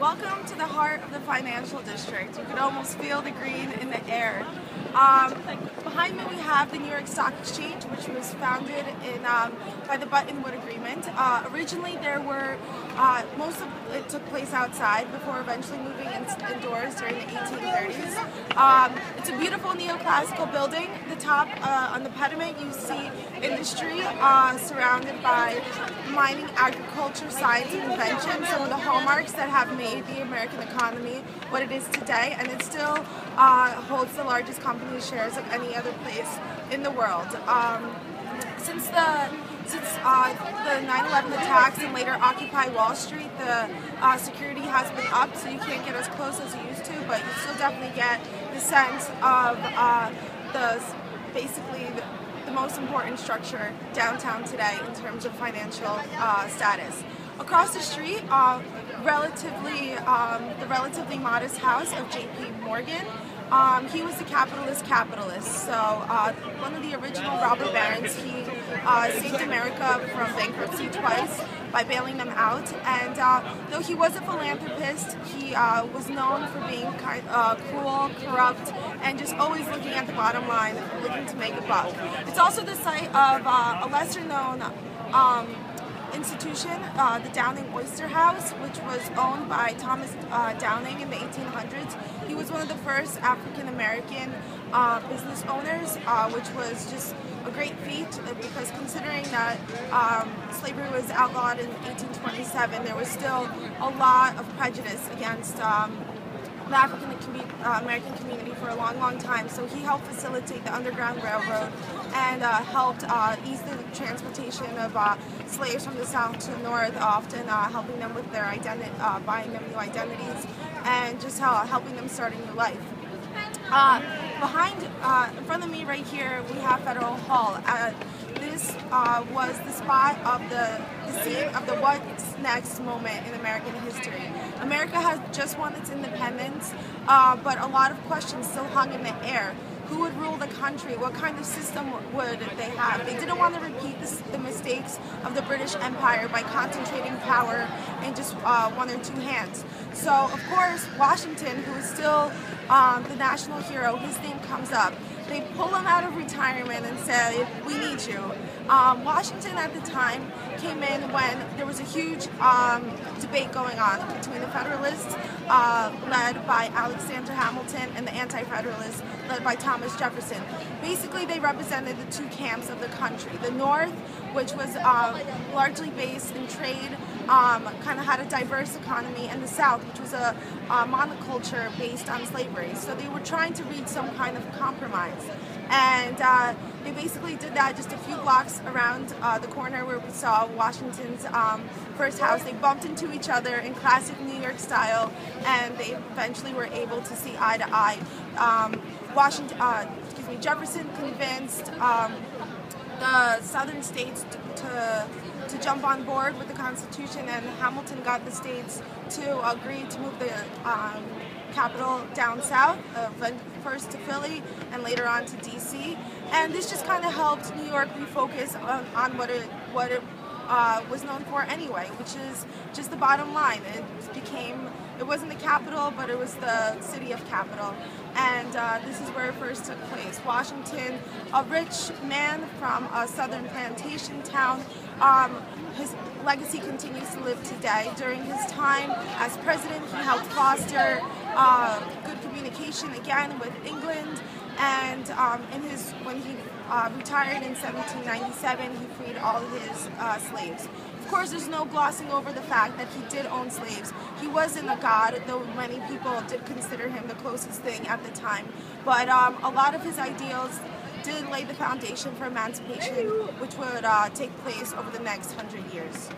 Welcome to the heart of the financial district. You could almost feel the green in the air. Behind me we have the New York Stock Exchange, which was founded by the Bretton Woods Agreement. Originally there were, most of it took place outside before eventually moving indoors during the 1830s. It's a beautiful neoclassical building. The top, on the pediment, you see industry surrounded by mining, agriculture, science, and invention, some of the hallmarks that have made the American economy what it is today, and it still holds the largest company shares of any other place in the world. Since the 9/11 attacks and later Occupy Wall Street, the security has been up, so you can't get as close as you used to, but you still definitely get the sense of basically the most important structure downtown today in terms of financial status. Across the street, the relatively modest house of J.P. Morgan. He was the capitalist. So one of the original robber barons. He saved America from bankruptcy twice by bailing them out. And though he was a philanthropist, he was known for being cruel, corrupt, and just always looking at the bottom line, looking to make a buck. It's also the site of a lesser-known institution, the Downing Oyster House, which was owned by Thomas Downing in the 1800s. He was one of the first African-American business owners, which was just a great feat because considering that slavery was outlawed in 1827, there was still a lot of prejudice against the African-American community for a long time. So he helped facilitate the Underground Railroad and helped ease the transportation of slaves from the south to the north, often helping them with their identity, buying them new identities, and just helping them start a new life. In front of me right here, we have Federal Hall. This was the spot of the scene of the what's next moment in American history. America has just won its independence, but a lot of questions still hung in the air. Who would rule the country? What kind of system would they have? They didn't want to repeat the mistakes of the British Empire by concentrating power in just one or two hands. So, of course, Washington, who is still the national hero, his name comes up. They pull him out of retirement and say, "We need you." Washington at the time came in when there was a huge debate going on between the Federalists, led by Alexander Hamilton, and the Anti-Federalists, led by Thomas Jefferson. Basically, they represented the two camps of the country. The North, which was largely based in trade, kind of had a diverse economy, and the South, which was a monoculture based on slavery. So they were trying to reach some kind of compromise. And they basically did that just a few blocks around the corner where we saw Washington's first house. They bumped into each other in classic New York style, and they eventually were able to see eye to eye. Jefferson convinced the southern states to jump on board with the Constitution, and Hamilton got the states to agree to move the capital down south, first to Philly and later on to D.C. And this just kind of helped New York refocus on what it was known for anyway, which is just the bottom line. It wasn't the capital, but it was the city of capital. And this is where it first took place. Washington, a rich man from a southern plantation town, his legacy continues to live today. During his time as president, he helped foster good communication again with England, and when he retired in 1797, he freed all of his slaves. Of course, there's no glossing over the fact that he did own slaves. He wasn't a god, though many people did consider him the closest thing at the time. But a lot of his ideals did lay the foundation for emancipation, which would take place over the next 100 years.